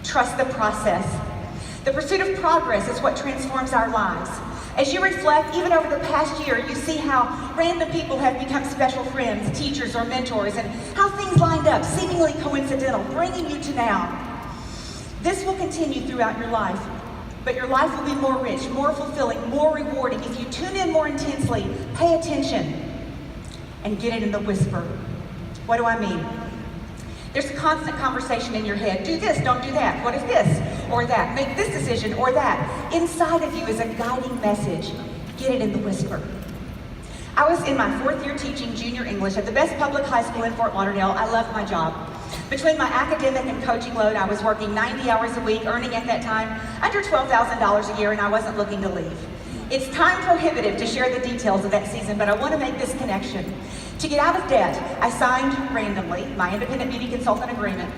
Trust the process. The pursuit of progress is what transforms our lives. As you reflect, even over the past year, you see how random people have become special friends, teachers, or mentors, and how things lined up, seemingly coincidental, bringing you to now. This will continue throughout your life, but your life will be more rich, more fulfilling, more rewarding if you tune in more intensely, pay attention, and get it in the whisper. What do I mean? There's a constant conversation in your head. Do this, don't do that. What if this or that? Make this decision or that. Inside of you is a guiding message. Get it in the whisper. I was in my 4th year teaching junior English at the best public high school in Fort Lauderdale. I loved my job. Between my academic and coaching load, I was working 90 hours a week, earning at that time under $12,000 a year, and I wasn't looking to leave. It's time prohibitive to share the details of that season, but I want to make this connection. To get out of debt, I signed randomly my independent beauty consultant agreement.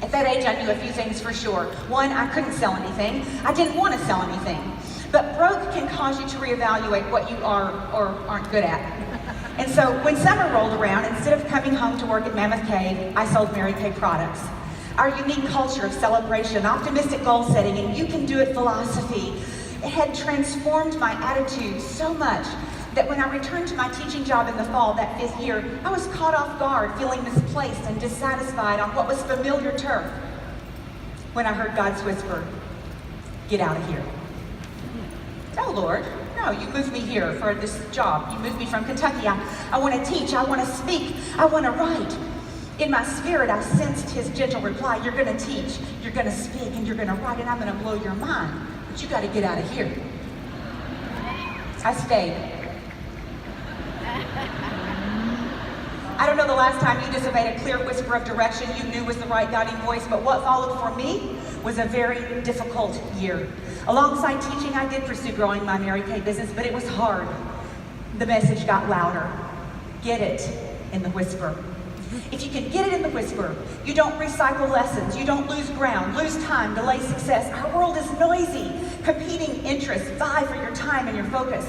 At that age, I knew a few things for sure. One, I couldn't sell anything. I didn't want to sell anything. But broke can cause you to reevaluate what you are or aren't good at. And so when summer rolled around, instead of coming home to work at Mammoth Cave, I sold Mary Kay products. Our unique culture of celebration, optimistic goal setting, and you can do it philosophy, it had transformed my attitude so much that when I returned to my teaching job in the fall that 5th year, I was caught off guard, feeling misplaced and dissatisfied on what was familiar turf. When I heard God's whisper, get out of here. Oh Lord, no, you moved me here for this job. You moved me from Kentucky. I want to teach, I want to speak, I want to write. In my spirit, I sensed his gentle reply, you're going to teach, you're going to speak, and you're going to write, and I'm going to blow your mind. But you got to get out of here. I stayed. I don't know the last time you disobeyed a clear whisper of direction you knew was the right guiding voice, but what followed for me was a very difficult year. Alongside teaching, I did pursue growing my Mary Kay business, but it was hard. The message got louder. Get it in the whisper. If you can get it in the whisper, you don't recycle lessons, you don't lose ground, lose time, delay success. Our world is noisy. Competing interests vie for your time and your focus.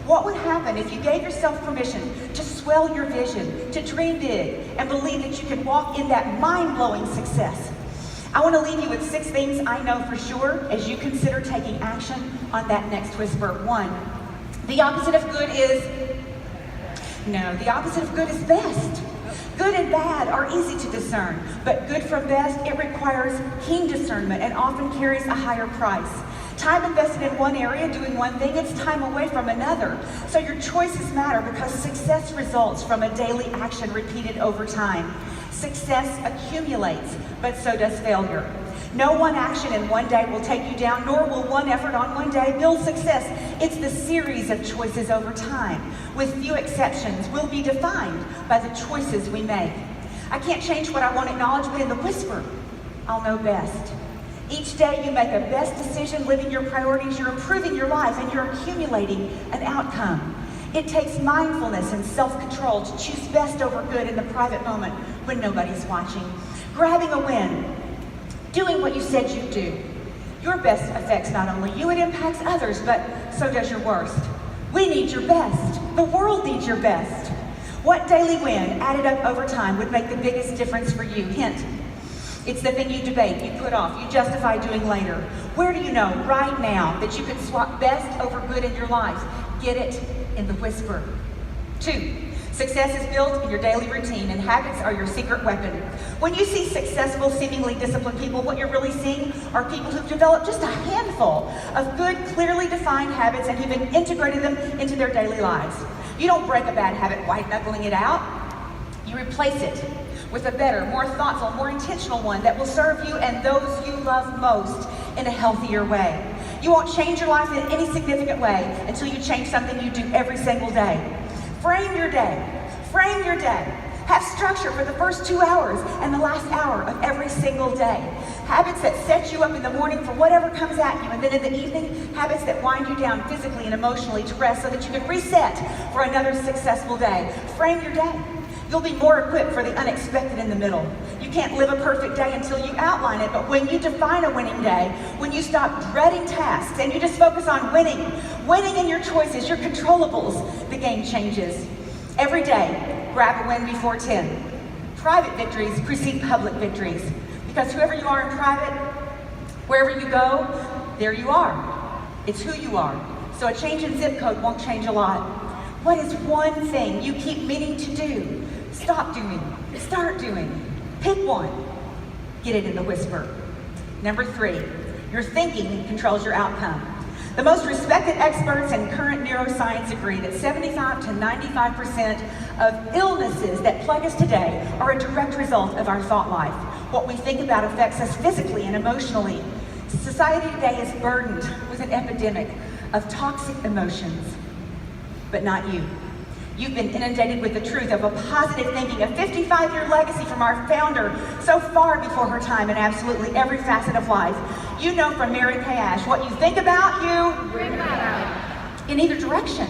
What would happen if you gave yourself permission to swell your vision, to dream big, and believe that you can walk in that mind-blowing success? I want to leave you with 6 things I know for sure as you consider taking action on that next whisper. 1, the opposite of good is, no, the opposite of good is best. Good and bad are easy to discern, but good from best, it requires keen discernment and often carries a higher price. Time invested in one area doing one thing, it's time away from another. So your choices matter because success results from a daily action repeated over time. Success accumulates, but so does failure. No one action in one day will take you down, nor will one effort on one day build success. It's the series of choices over time. With few exceptions, will be defined by the choices we make. I can't change what I won't acknowledge, but in the whisper, I'll know best. Each day you make a best decision, living your priorities, you're improving your life, and you're accumulating an outcome. It takes mindfulness and self-control to choose best over good in the private moment when nobody's watching. Grabbing a win, doing what you said you'd do. Your best affects not only you, it impacts others, but so does your worst. We need your best. The world needs your best. What daily win added up over time would make the biggest difference for you? Hint. It's the thing you debate, you put off, you justify doing later. Where do you know right now that you can swap best over good in your life? Get it in the whisper. 2, success is built in your daily routine, and habits are your secret weapon. When you see successful, seemingly disciplined people, what you're really seeing are people who've developed just a handful of good, clearly defined habits and who've integrated them into their daily lives. You don't break a bad habit white-knuckling it out. You replace it with a better, more thoughtful, more intentional one that will serve you and those you love most in a healthier way. You won't change your life in any significant way until you change something you do every single day. Frame your day. Frame your day. Have structure for the first 2 hours and the last hour of every single day. Habits that set you up in the morning for whatever comes at you, and then in the evening, habits that wind you down physically and emotionally to rest so that you can reset for another successful day. Frame your day. You'll be more equipped for the unexpected in the middle. You can't live a perfect day until you outline it, but when you define a winning day, when you stop dreading tasks and you just focus on winning in your choices, your controllables, the game changes. Every day, grab a win before 10. Private victories precede public victories, because whoever you are in private Wherever you go, there you are. It's who you are. So a change in zip code won't change a lot. What is one thing you keep meaning to do? Stop doing. Start doing. Pick one. Get it in the whisper. Number 3, your thinking controls your outcome. The most respected experts in current neuroscience agree that 75 to 95% of illnesses that plague us today are a direct result of our thought life. What we think about affects us physically and emotionally. Society today is burdened with an epidemic of toxic emotions, but not you. You've been inundated with the truth of a positive thinking, a 55-year legacy from our founder, so far before her time in absolutely every facet of life. You know from Mary Kay Ash, what you think about, you bring about. In either direction.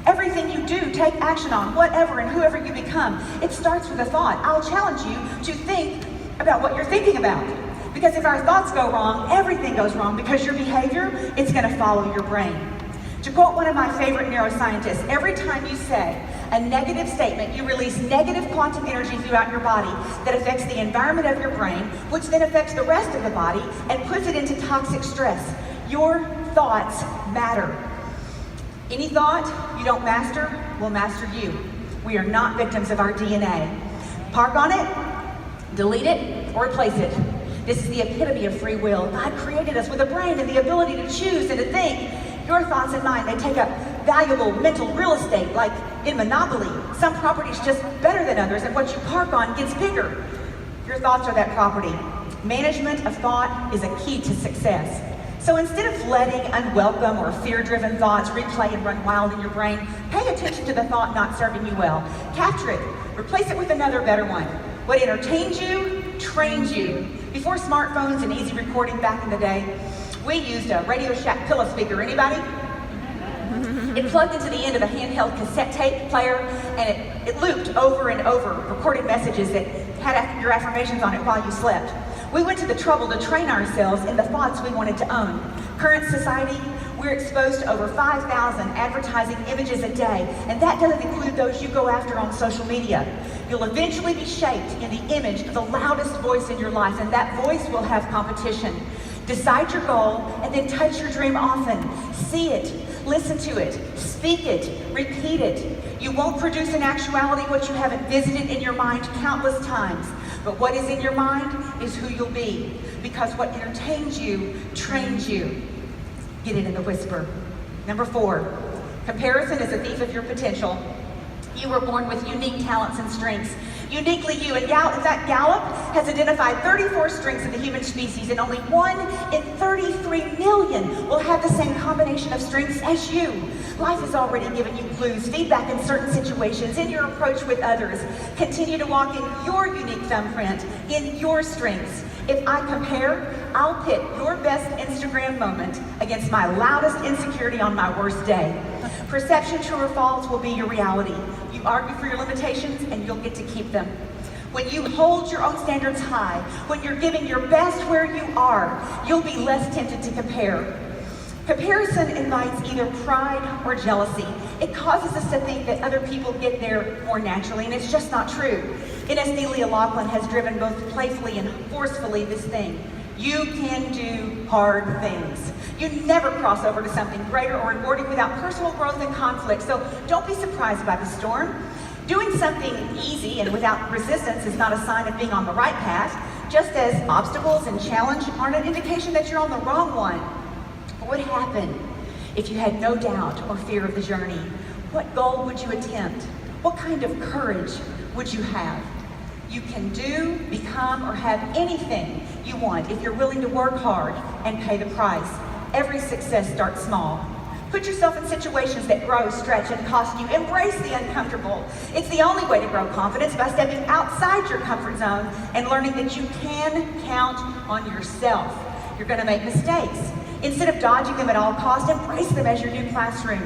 Everything you do, take action on, whatever and whoever you become. It starts with a thought. I'll challenge you to think about what you're thinking about. Because if our thoughts go wrong, everything goes wrong, because your behavior, it's going to follow your brain. To quote one of my favorite neuroscientists, every time you say a negative statement, you release negative quantum energy throughout your body that affects the environment of your brain, which then affects the rest of the body and puts it into toxic stress. Your thoughts matter. Any thought you don't master will master you. We are not victims of our DNA. Park on it, delete it, or replace it. This is the epitome of free will. God created us with a brain and the ability to choose and to think. Your thoughts and mine, they take up valuable mental real estate, like in Monopoly. Some property's just better than others, and what you park on gets bigger. Your thoughts are that property. Management of thought is a key to success. So instead of letting unwelcome or fear-driven thoughts replay and run wild in your brain, pay attention to the thought not serving you well. Capture it. Replace it with another better one. What entertains you, trains you. Before smartphones and easy recording back in the day, we used a Radio Shack pillow speaker. Anybody? It plugged into the end of a handheld cassette tape player, and it looped over and over, recorded messages that had your affirmations on it while you slept. We went to the trouble to train ourselves in the thoughts we wanted to own. Current society, we're exposed to over 5,000 advertising images a day, and that doesn't include those you go after on social media. You'll eventually be shaped in the image of the loudest voice in your life, and that voice will have competition. Decide your goal and then touch your dream often. See it, listen to it, speak it, repeat it. You won't produce in actuality what you haven't visited in your mind countless times. But what is in your mind is who you'll be, because what entertains you trains you. Get it in the whisper. Number 4, comparison is a thief of your potential. You were born with unique talents and strengths. Uniquely you. And in fact, Gallup has identified 34 strengths in the human species, and only 1 in 33 million will have the same combination of strengths as you. Life has already given you clues, feedback in certain situations, in your approach with others. Continue to walk in your unique thumbprint, in your strengths. If I compare, I'll pit your best Instagram moment against my loudest insecurity on my worst day. Perception, true or false, will be your reality. You argue for your limitations, and you'll get to keep them. When you hold your own standards high, when you're giving your best where you are, you'll be less tempted to compare. Comparison invites either pride or jealousy. It causes us to think that other people get there more naturally, and it's just not true. NSD Leah Lachlan has driven both playfully and forcefully this thing. You can do hard things. You never cross over to something greater or rewarding without personal growth and conflict, so don't be surprised by the storm. Doing something easy and without resistance is not a sign of being on the right path, just as obstacles and challenge aren't an indication that you're on the wrong one. What would happen if you had no doubt or fear of the journey? What goal would you attempt? What kind of courage would you have? You can do, become, or have anything you want if you're willing to work hard and pay the price. Every success starts small. Put yourself in situations that grow, stretch, and cost you. Embrace the uncomfortable. It's the only way to grow confidence, by stepping outside your comfort zone and learning that you can count on yourself. You're going to make mistakes. Instead of dodging them at all costs, embrace them as your new classroom.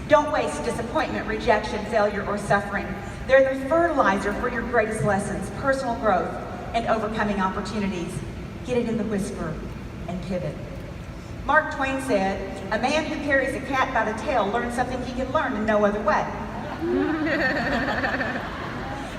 Don't waste disappointment, rejection, failure, or suffering. They're the fertilizer for your greatest lessons, personal growth, and overcoming opportunities. Get it in the whisper and pivot. Mark Twain said, "A man who carries a cat by the tail learns something he can learn in no other way."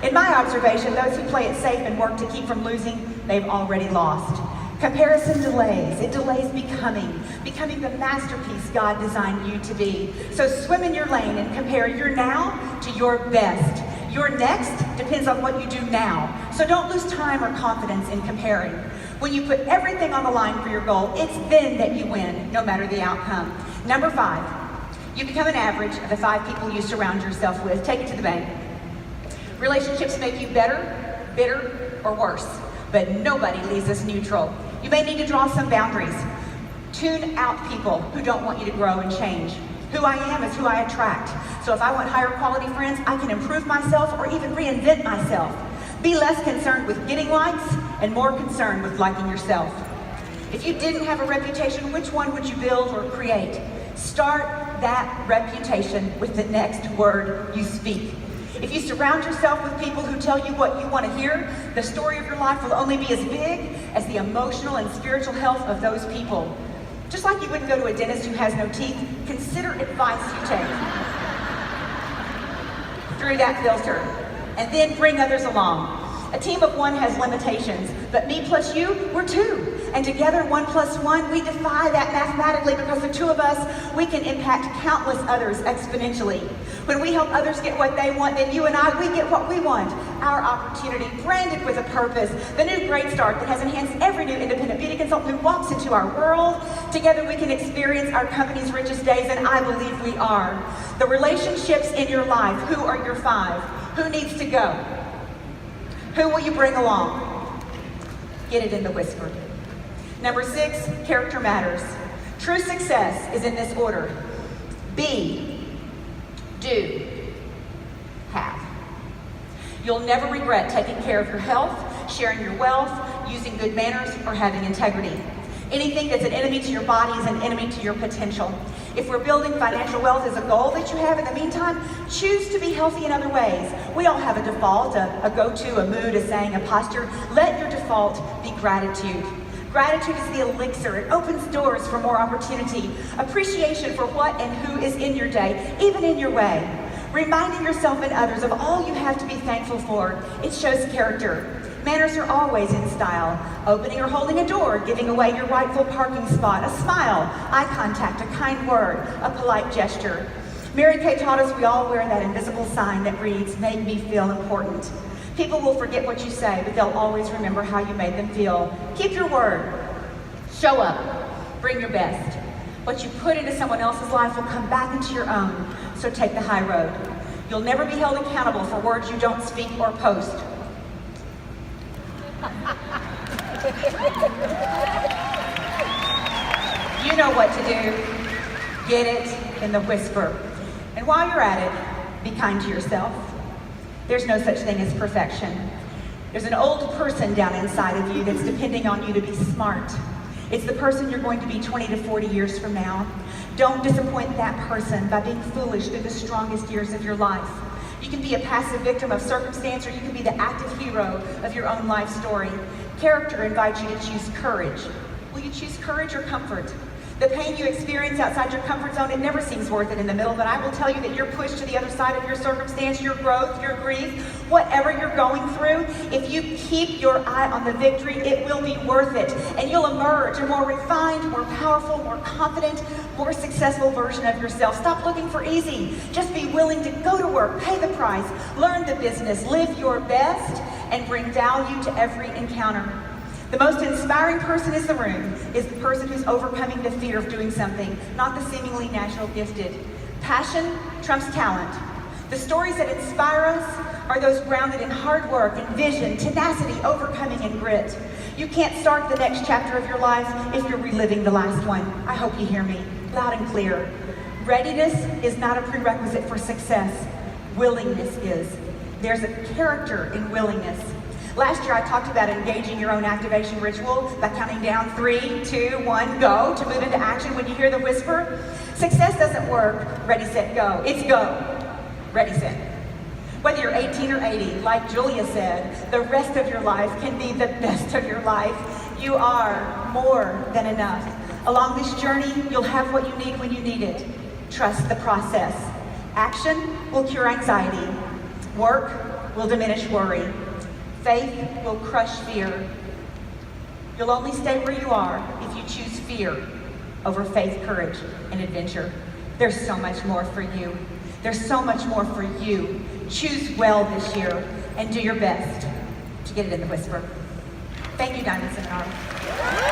In my observation, those who play it safe and work to keep from losing, they've already lost. Comparison delays. It delays becoming the masterpiece God designed you to be. So swim in your lane and compare your now to your best. Your next depends on what you do now. So don't lose time or confidence in comparing. When you put everything on the line for your goal, it's then that you win, no matter the outcome. Number 5, you become an average of the 5 people you surround yourself with. Take it to the bank. Relationships make you better, bitter, or worse, but nobody leaves us neutral. You may need to draw some boundaries. Tune out people who don't want you to grow and change. Who I am is who I attract. So if I want higher quality friends, I can improve myself or even reinvent myself. Be less concerned with getting likes and more concerned with liking yourself. If you didn't have a reputation, which one would you build or create? Start that reputation with the next word you speak. If you surround yourself with people who tell you what you want to hear, the story of your life will only be as big as the emotional and spiritual health of those people. Just like you wouldn't go to a dentist who has no teeth, consider advice you take through that filter, and then bring others along. A team of 1 has limitations, but me plus you, we're 2. And together, 1 plus 1, we defy that mathematically, because the 2 of us, we can impact countless others exponentially. When we help others get what they want, then you and I, we get what we want. Our opportunity, branded with a purpose, the new Great Start that has enhanced every new independent beauty consultant who walks into our world. Together we can experience our company's richest days, and I believe we are. The relationships in your life, who are your 5? Who needs to go? Who will you bring along? Get it in the whisper. Number 6, character matters. True success is in this order: be, do, have. You'll never regret taking care of your health, sharing your wealth, using good manners, or having integrity. Anything that's an enemy to your body is an enemy to your potential. If we're building financial wealth as a goal that you have, in the meantime, choose to be healthy in other ways. We all have a default, a go-to, a mood, a saying, a posture. Let your default be gratitude. Gratitude is the elixir. It opens doors for more opportunity. Appreciation for what and who is in your day, even in your way. Reminding yourself and others of all you have to be thankful for. It shows character. Manners are always in style. Opening or holding a door, giving away your rightful parking spot, a smile, eye contact, a kind word, a polite gesture. Mary Kay taught us we all wear that invisible sign that reads, "Make me feel important." People will forget what you say, but they'll always remember how you made them feel. Keep your word. Show up. Bring your best. What you put into someone else's life will come back into your own, so take the high road. You'll never be held accountable for words you don't speak or post. You know what to do. Get it in the whisper. And while you're at it, be kind to yourself. There's no such thing as perfection. There's an old person down inside of you that's depending on you to be smart. It's the person you're going to be 20 to 40 years from now. Don't disappoint that person by being foolish through the strongest years of your life. You can be a passive victim of circumstance, or you can be the active hero of your own life story. Character invites you to choose courage. Will you choose courage or comfort? The pain you experience outside your comfort zone, it never seems worth it in the middle, but I will tell you that you're pushed to the other side of your circumstance, your growth, your grief, whatever you're going through. If you keep your eye on the victory, it will be worth it. And you'll emerge a more refined, more powerful, more confident, more successful version of yourself. Stop looking for easy. Just be willing to go to work, pay the price, learn the business, live your best, and bring value to every encounter. The most inspiring person in the room is the person who's overcoming the fear of doing something, not the seemingly natural gifted. Passion trumps talent. The stories that inspire us are those grounded in hard work and vision, tenacity, overcoming, and grit. You can't start the next chapter of your life if you're reliving the last one. I hope you hear me loud and clear. Readiness is not a prerequisite for success. Willingness is. There's a character in willingness. Last year I talked about engaging your own activation ritual by counting down 3, 2, 1, go, to move into action when you hear the whisper. Success doesn't work, ready, set, go. It's go, ready, set. Whether you're 18 or 80, like Julia said, the rest of your life can be the best of your life. You are more than enough. Along this journey, you'll have what you need when you need it. Trust the process. Action will cure anxiety. Work will diminish worry. Faith will crush fear. You'll only stay where you are if you choose fear over faith, courage, and adventure. There's so much more for you. There's so much more for you. Choose well this year and do your best to get it in the whisper. Thank you, Diamond Seminar.